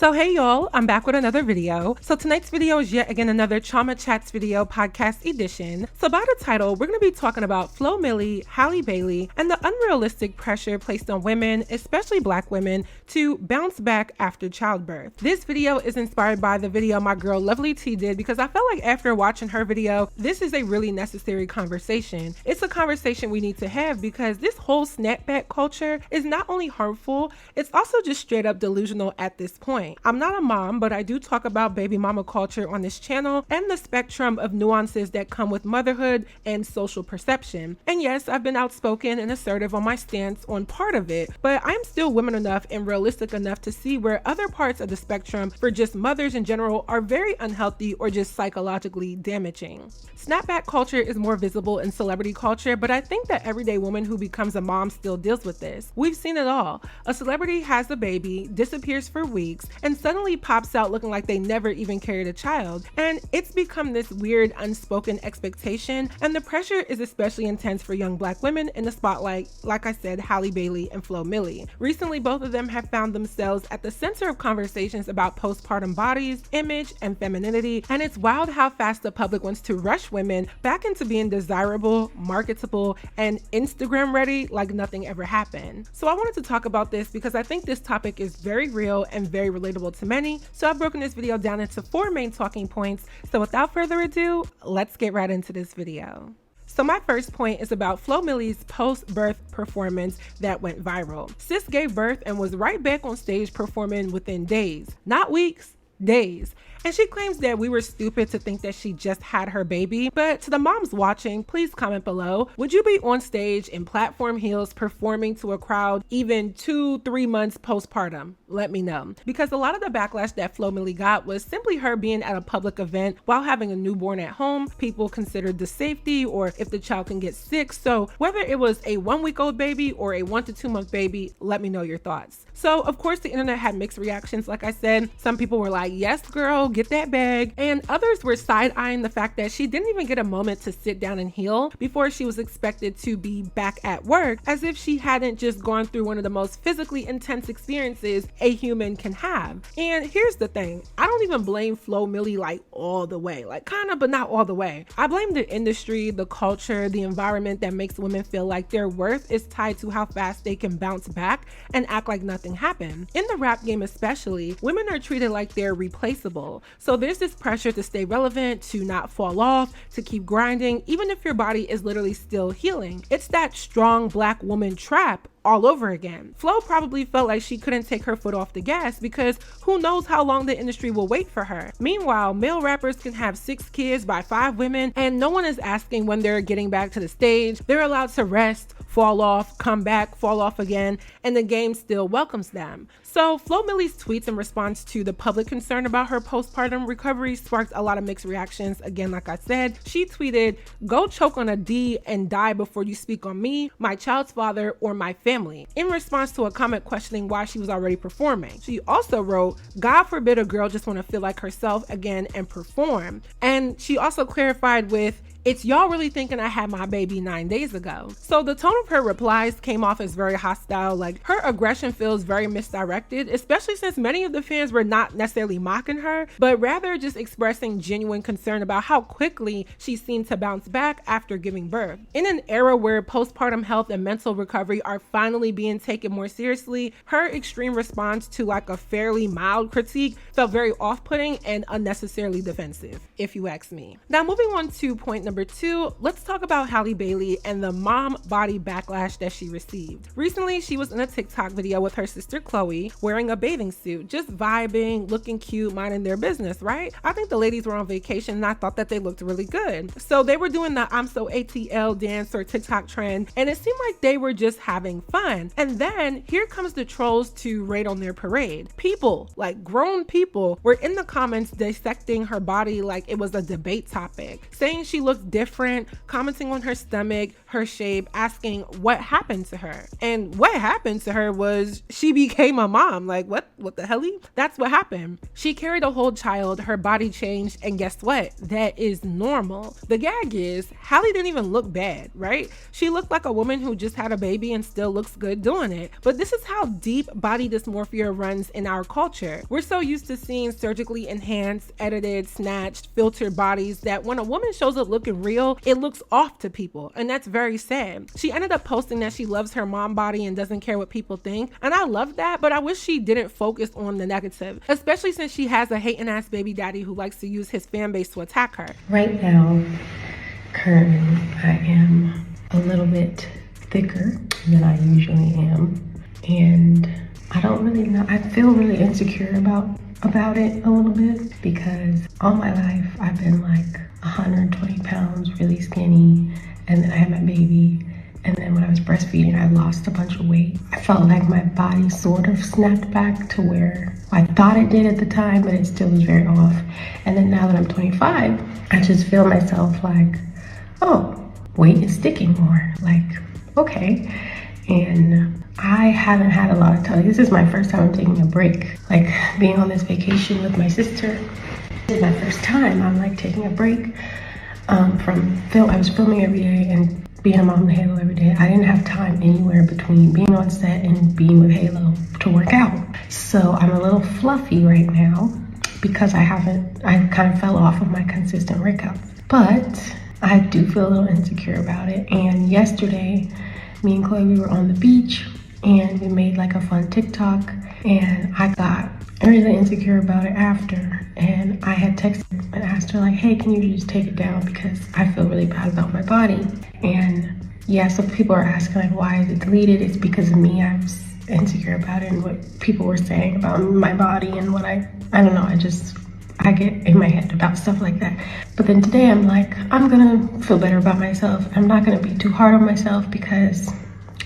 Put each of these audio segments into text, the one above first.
So hey y'all, I'm back with another video. So tonight's video is yet again another Chioma Chats video podcast edition. So by the title, we're going to be talking about Flo Milli, Halle Bailey, and the unrealistic pressure placed on women, especially black women, to bounce back after childbirth. This video is inspired by the video my girl Lovely T did because I felt like after watching her video, this is a really necessary conversation. It's a conversation we need to have because this whole snapback culture is not only harmful, it's also just straight up delusional at this point. I'm not a mom, but I do talk about baby mama culture on this channel and the spectrum of nuances that come with motherhood and social perception. And yes, I've been outspoken and assertive on my stance on part of it, but I'm still women enough and realistic enough to see where other parts of the spectrum for just mothers in general are very unhealthy or just psychologically damaging. Snapback culture is more visible in celebrity culture, but I think that everyday woman who becomes a mom still deals with this. We've seen it all. A celebrity has a baby, disappears for weeks, and suddenly pops out looking like they never even carried a child. And it's become this weird unspoken expectation, and the pressure is especially intense for young black women in the spotlight, like I said, Halle Bailey and Flo Milli. Recently, both of them have found themselves at the center of conversations about postpartum bodies, image, and femininity, and it's wild how fast the public wants to rush women back into being desirable, marketable, and Instagram ready like nothing ever happened. So I wanted to talk about this because I think this topic is very real and very relatable to many, so I've broken this video down into 4 main talking points. So without further ado, let's get right into this video. So my first point is about Flo Milli's post-birth performance that went viral. Sis gave birth and was right back on stage performing within days, not weeks, days. And she claims that we were stupid to think that she just had her baby. But to the moms watching, please comment below. Would you be on stage in platform heels performing to a crowd even 2-3 months postpartum? Let me know. Because a lot of the backlash that Flo Milli got was simply her being at a public event while having a newborn at home. People considered the safety or if the child can get sick. So whether it was a 1-week-old baby or a 1 to 2 month baby, let me know your thoughts. So of course the internet had mixed reactions. Like I said, some people were like, yes girl, get that bag, and others were side-eyeing the fact that she didn't even get a moment to sit down and heal before she was expected to be back at work, as if she hadn't just gone through one of the most physically intense experiences a human can have. And here's the thing, I don't even blame Flo Milli like all the way, like kind of, but not all the way. I blame the industry, the culture, the environment that makes women feel like their worth is tied to how fast they can bounce back and act like nothing happened. In the rap game especially, women are treated like they're replaceable. So there's this pressure to stay relevant, to not fall off, to keep grinding, even if your body is literally still healing. It's that strong black woman trap all over again. Flo probably felt like she couldn't take her foot off the gas because who knows how long the industry will wait for her. Meanwhile, male rappers can have 6 kids by 5 women and no one is asking when they're getting back to the stage. They're allowed to rest, fall off, come back, fall off again, and the game still welcomes them. So Flo Milli's tweets in response to the public concern about her postpartum recovery sparked a lot of mixed reactions. Again, like I said, she tweeted, "Go choke on a D and die before you speak on me, my child's father, or my family," in response to a comment questioning why she was already performing. She also wrote, "God forbid a girl just want to feel like herself again and perform." And she also clarified with, "It's y'all really thinking I had my baby 9 days ago." So the tone of her replies came off as very hostile, like her aggression feels very misdirected, especially since many of the fans were not necessarily mocking her, but rather just expressing genuine concern about how quickly she seemed to bounce back after giving birth. In an era where postpartum health and mental recovery are finally being taken more seriously, her extreme response to like a fairly mild critique felt very off-putting and unnecessarily defensive, if you ask me. Now moving on to point number 2, let's talk about Halle Bailey and the mom body backlash that she received. Recently, she was in a TikTok video with her sister Chloe wearing a bathing suit, just vibing, looking cute, minding their business, right? I think the ladies were on vacation and I thought that they looked really good. So they were doing the I'm so ATL dance or TikTok trend, and it seemed like they were just having fun. And then here comes the trolls to raid on their parade. People, like grown people, were in the comments dissecting her body like it was a debate topic, saying she looked looked different, commenting on her stomach, her shape, asking what happened to her. And what happened to her was she became a mom. Like, what the hell? That's what happened. She carried a whole child, her body changed, and guess what? That is normal. The gag is, Halle didn't even look bad, right? She looked like a woman who just had a baby and still looks good doing it. But this is how deep body dysmorphia runs in our culture. We're so used to seeing surgically enhanced, edited, snatched, filtered bodies that when a woman shows up looking real, it looks off to people, and that's very sad. She ended up posting that she loves her mom body and doesn't care what people think, and I love that, but I wish she didn't focus on the negative, especially since she has a hating ass baby daddy who likes to use his fan base to attack her. Right now, currently, I am a little bit thicker than I usually am, and I don't really know, I feel really insecure about it a little bit, because all my life I've been like 120 pounds, really skinny, and then I had my baby, and then when I was breastfeeding I lost a bunch of weight. I felt like my body sort of snapped back to where I thought it did at the time, but it still was very off. And then now that I'm 25, I just feel myself like, oh, weight is sticking more, like, okay. And I haven't had a lot of time. This is my first time I'm taking a break. Like, being on this vacation with my sister, this is my first time I'm like taking a break from film. I was filming every day and being a mom with Halo every day. I didn't have time anywhere between being on set and being with Halo to work out. So I'm a little fluffy right now because I kind of fell off of my consistent workouts. But I do feel a little insecure about it. And yesterday, me and Chloe, we were on the beach and we made like a fun TikTok, and I got really insecure about it after, and I had texted and asked her like, hey, can you just take it down because I feel really bad about my body. And yeah, so people are asking like, why is it deleted? It's because of me. I was insecure about it and what people were saying about my body and what I don't know, I get in my head about stuff like that. But then today I'm like, I'm gonna feel better about myself. I'm not gonna be too hard on myself because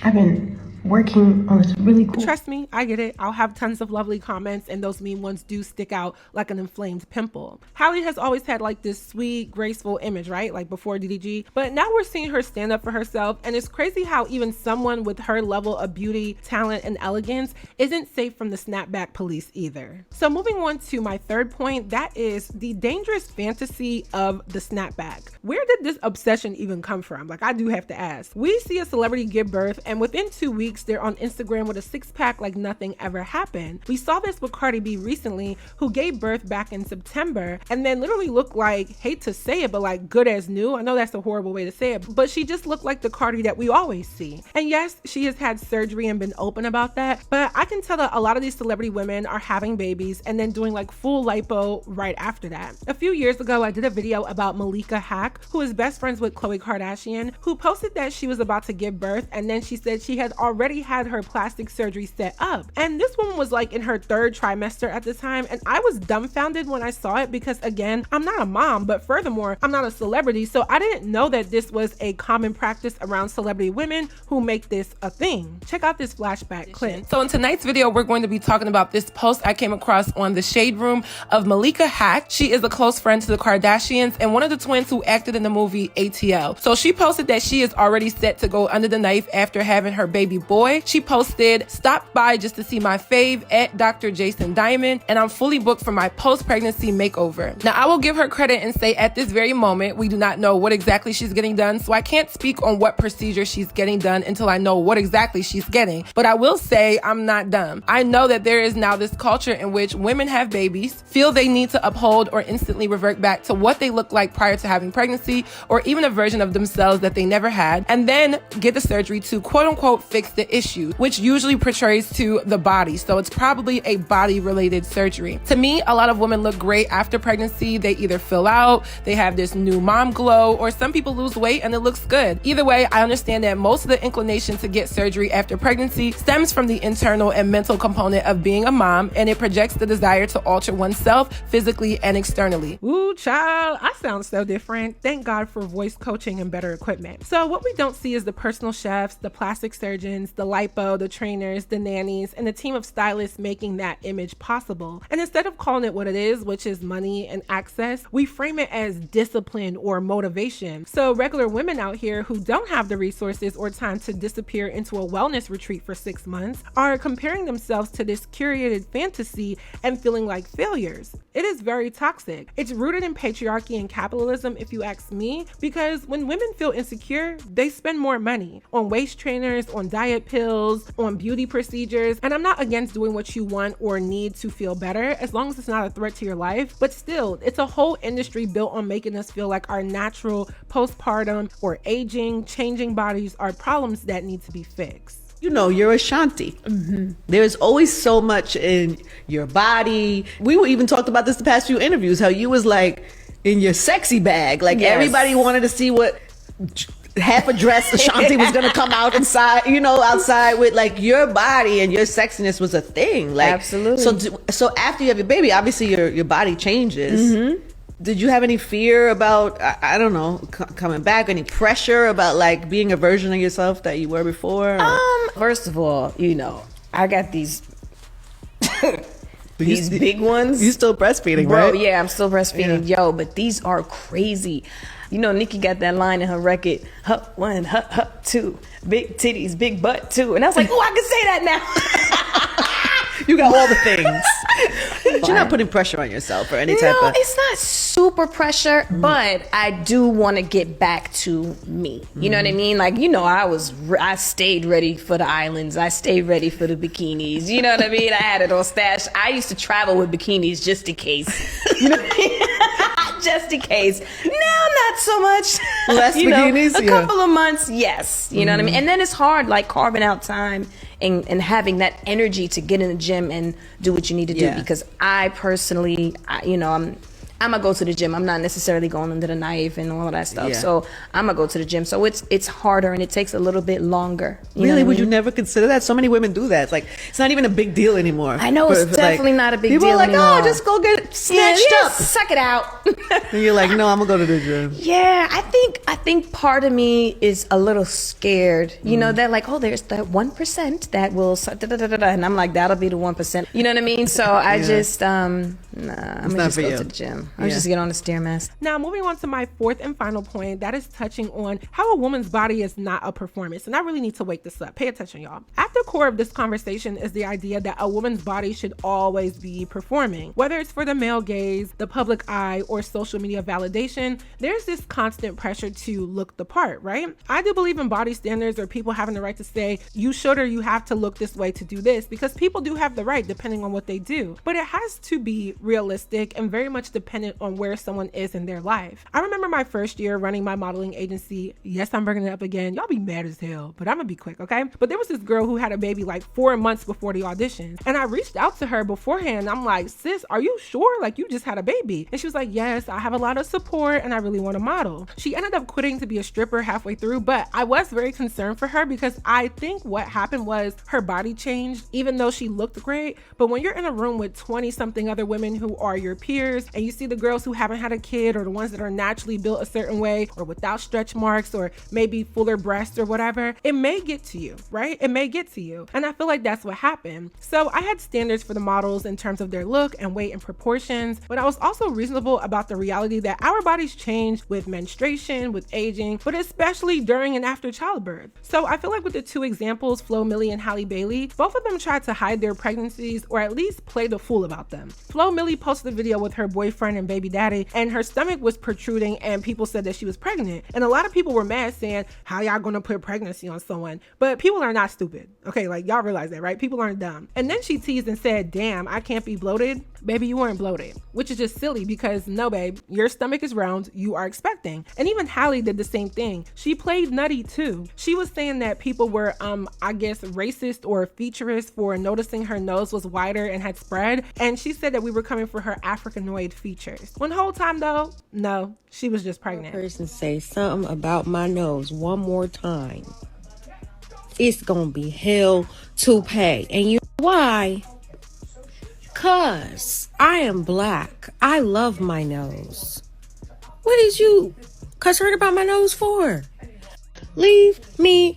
I've been working on this really cool. Trust me, I get it. I'll have tons of lovely comments, and those mean ones do stick out like an inflamed pimple. Halle has always had like this sweet, graceful image, right? Like before DDG, but now we're seeing her stand up for herself, and it's crazy how even someone with her level of beauty, talent, and elegance isn't safe from the snapback police either. So moving on to my third point, that is the dangerous fantasy of the snapback. Where did this obsession even come from? Like, I do have to ask. We see a celebrity give birth, and within 2 weeks, they're on Instagram with a six-pack like nothing ever happened. We saw this with Cardi B recently, who gave birth back in September and then literally looked like, hate to say it, but like good as new. I know that's a horrible way to say it, but she just looked like the Cardi that we always see. And yes, she has had surgery and been open about that, but I can tell that a lot of these celebrity women are having babies and then doing like full lipo right after that. A few years ago, I did a video about Malika Hack, who is best friends with Khloe Kardashian, who posted that she was about to give birth, and then she said she had already had her plastic surgery set up. And this woman was like in her third trimester at the time, and I was dumbfounded when I saw it because, again, I'm not a mom, but furthermore, I'm not a celebrity, so I didn't know that this was a common practice around celebrity women who make this a thing. Check out this flashback clip. So in tonight's video, we're going to be talking about this post I came across on the Shade Room of Malika Hack. She is a close friend to the Kardashians and one of the twins who acted in the movie ATL. So she posted that she is already set to go under the knife after having her baby boy. She posted, stopped by just to see my fave at Dr. Jason Diamond, and I'm fully booked for my post-pregnancy makeover. Now, I will give her credit and say at this very moment, we do not know what exactly she's getting done, so I can't speak on what procedure she's getting done until I know what exactly she's getting. But I will say I'm not dumb. I know that there is now this culture in which women have babies, feel they need to uphold or instantly revert back to what they look like prior to having pregnancy, or even a version of themselves that they never had, and then get the surgery to quote-unquote fix the issue, which usually portrays to the body. So it's probably a body-related surgery. To me, a lot of women look great after pregnancy. They either fill out, they have this new mom glow, or some people lose weight and it looks good. Either way, I understand that most of the inclination to get surgery after pregnancy stems from the internal and mental component of being a mom, and it projects the desire to alter oneself physically and externally. Ooh, child, I sound so different. Thank God for voice coaching and better equipment. So what we don't see is the personal chefs, the plastic surgeons, ingredients, the lipo, the trainers, the nannies, and the team of stylists making that image possible. And instead of calling it what it is, which is money and access, we frame it as discipline or motivation. So regular women out here who don't have the resources or time to disappear into a wellness retreat for 6 months are comparing themselves to this curated fantasy and feeling like failures. It is very toxic. It's rooted in patriarchy and capitalism, if you ask me, because when women feel insecure, they spend more money on waist trainers, on diet pills, on beauty procedures. And I'm not against doing what you want or need to feel better, as long as it's not a threat to your life. But still, it's a whole industry built on making us feel like our natural postpartum or aging, changing bodies are problems that need to be fixed. You know, you're Ashanti. There's always so much in your body. We even talked about this the past few interviews, how you was like in your sexy bag. Like everybody wanted to see what half a dress Ashanti was gonna come out inside, you know, outside with. Like your body and your sexiness was a thing. Like absolutely. So after you have your baby, obviously your body changes. Did you have any fear about, I don't know, coming back? Any pressure about like being a version of yourself that you were before? First of all, you know, I got these these big ones. You still breastfeeding, bro? Right? Yeah, I'm still breastfeeding. Yeah. Yo, but these are crazy. You know, Nicki got that line in her record, "Hup one, hup two, big titties, big butt too," and I was like, oh, I can say that now. You got all the things. But you're not putting pressure on yourself or any type of... No, it's not super pressure, but I do want to get back to me. You know what I mean? Like, you know, I stayed ready for the islands. I stayed ready for the bikinis. You know what I mean? I had it all stashed. I used to travel with bikinis just in case. You know what I mean? Just in case. Now, not so much. Less bikinis? A couple of months, yes. You know what I mean? And then it's hard, like, carving out time and having that energy to get in the gym and do what you need to do. Because I personally, I'm gonna go to the gym. I'm not necessarily going under the knife and all that stuff. So I'm gonna go to the gym. So it's harder and it takes a little bit longer. Really? Would you never consider that? So many women do that. It's like, it's not even a big deal anymore. I know it's definitely not a big deal anymore. People are like, anymore. oh, just go get snatched up. Suck it out. And you're like, no, I'm gonna go to the gym. Yeah, I think part of me is a little scared. You know, they're like, oh, there's that 1% that will, and I'm like, that'll be the 1%. You know what I mean? So I just, I'm gonna just go to the gym. I'm just get on the Stairmaster. Now, moving on to my fourth and final point, that is touching on how a woman's body is not a performance. And I really need to wake this up. Pay attention, y'all. At the core of this conversation is the idea that a woman's body should always be performing. Whether it's for the male gaze, the public eye, or social media validation, there's this constant pressure to look the part, right? I do believe in body standards or people having the right to say, you should or you have to look this way to do this, because people do have the right depending on what they do. But it has to be realistic and very much dependent on where someone is in their life. I remember my first year running my modeling agency. Yes, I'm bringing it up again. Y'all be mad as hell, but I'm gonna be quick, okay? But there was this girl who had a baby like 4 months before the audition. And I reached out to her beforehand. I'm like, sis, are you sure? Like, you just had a baby. And she was like, yes, I have a lot of support and I really want to model. She ended up quitting to be a stripper halfway through, but I was very concerned for her because I think what happened was her body changed, even though she looked great. But when you're in a room with 20 something other women who are your peers and you see the girls who haven't had a kid or the ones that are naturally built a certain way or without stretch marks or maybe fuller breasts or whatever, it may get to you, right? It may get to you. And I feel like that's what happened. So I had standards for the models in terms of their look and weight and proportions, but I was also reasonable about the reality that our bodies change with menstruation, with aging, but especially during and after childbirth. So I feel like with the two examples, Flo Milli and Halle Bailey, both of them tried to hide their pregnancies or at least play the fool about them. Flo Milli posted a video with her boyfriend and baby daddy, and her stomach was protruding and people said that she was pregnant. And a lot of people were mad saying, how y'all gonna put pregnancy on someone? But people are not stupid. Okay, like y'all realize that, right? People aren't dumb. And then she teased and said, damn, I can't be bloated. Baby, you weren't bloated, which is just silly because no, babe, your stomach is round, you are expecting. And even Halle did the same thing. She played nutty too. She was saying that people were, I guess, racist or featurist for noticing her nose was wider and had spread. And she said that we were coming for her Africanoid features. When the whole time though, no, she was just pregnant. Person say something about my nose one more time, it's gonna be hell to pay. And you know why? Cause I am black. I love my nose. What is you concerned about my nose for? Leave me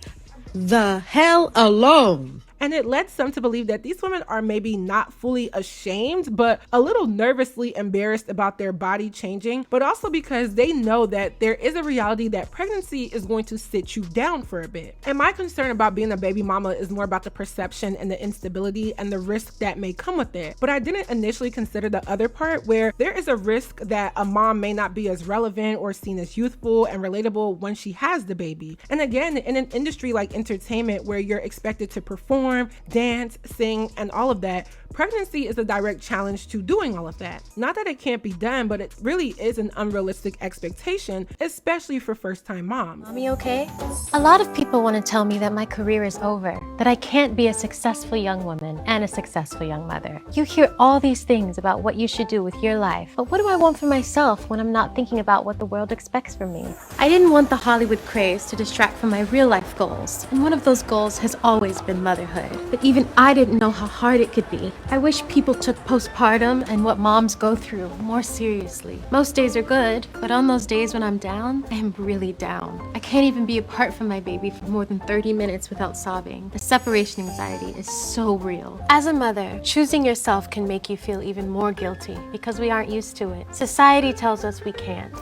the hell alone. And it led some to believe that these women are maybe not fully ashamed, but a little nervously embarrassed about their body changing, but also because they know that there is a reality that pregnancy is going to sit you down for a bit. And my concern about being a baby mama is more about the perception and the instability and the risk that may come with it. But I didn't initially consider the other part where there is a risk that a mom may not be as relevant or seen as youthful and relatable when she has the baby. And again, in an industry like entertainment where you're expected to perform, dance, sing, and all of that, pregnancy is a direct challenge to doing all of that. Not that it can't be done, but it really is an unrealistic expectation, especially for first-time moms. Mommy, okay? A lot of people want to tell me that my career is over, that I can't be a successful young woman and a successful young mother. You hear all these things about what you should do with your life, but what do I want for myself when I'm not thinking about what the world expects from me? I didn't want the Hollywood craze to distract from my real-life goals, and one of those goals has always been motherhood. But even I didn't know how hard it could be. I wish people took postpartum and what moms go through more seriously. Most days are good, but on those days when I'm down, I am really down. I can't even be apart from my baby for more than 30 minutes without sobbing. The separation anxiety is so real. As a mother, choosing yourself can make you feel even more guilty because we aren't used to it. Society tells us we can't.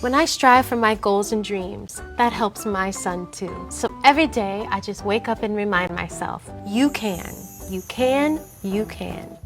When I strive for my goals and dreams, that helps my son too. So every day, I just wake up and remind myself, you can, you can, you can.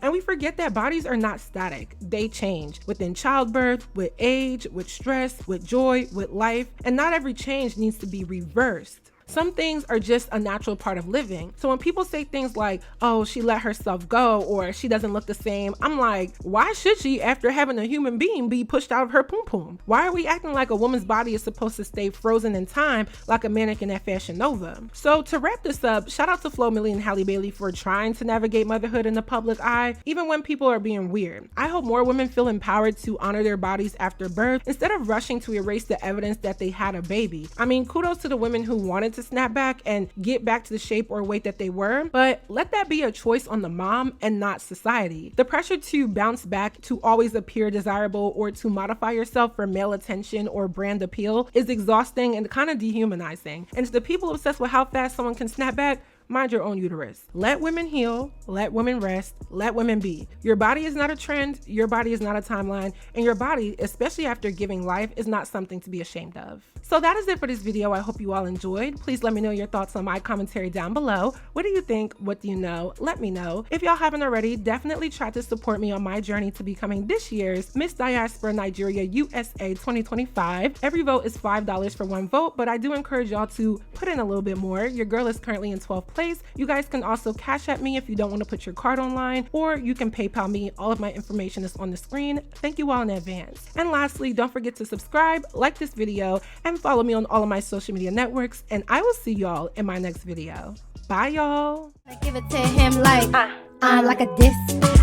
And we forget that bodies are not static. They change within childbirth, with age, with stress, with joy, with life, and not every change needs to be reversed. Some things are just a natural part of living. So when people say things like, oh, she let herself go, or she doesn't look the same, I'm like, why should she, after having a human being, be pushed out of her poom poom? Why are we acting like a woman's body is supposed to stay frozen in time like a mannequin at Fashion Nova? So to wrap this up, shout out to Flo Milli and Halle Bailey for trying to navigate motherhood in the public eye, even when people are being weird. I hope more women feel empowered to honor their bodies after birth instead of rushing to erase the evidence that they had a baby. I mean, kudos to the women who wanted to snap back and get back to the shape or weight that they were, but let that be a choice on the mom and not society. The pressure to bounce back, to always appear desirable, or to modify yourself for male attention or brand appeal is exhausting and kind of dehumanizing. And to the people obsessed with how fast someone can snap back, mind your own uterus. Let women heal, let women rest, let women be. Your body is not a trend, your body is not a timeline, and your body, especially after giving life, is not something to be ashamed of. So that is it for this video. I hope you all enjoyed. Please let me know your thoughts on my commentary down below. What do you think? What do you know? Let me know. If y'all haven't already, definitely try to support me on my journey to becoming this year's Miss Diaspora Nigeria USA 2025. Every vote is $5 for one vote, but I do encourage y'all to put in a little bit more. Your girl is currently in 12th place. You guys can also Cash App me if you don't want to put your card online, or you can PayPal me. All of my information is on the screen. Thank you all in advance. And lastly, don't forget to subscribe, like this video, and follow me on all of my social media networks, and I will see y'all in my next video. Bye, y'all. I give it to him like a this,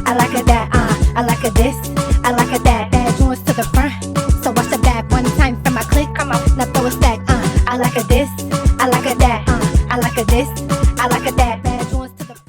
I like a that, I like a this.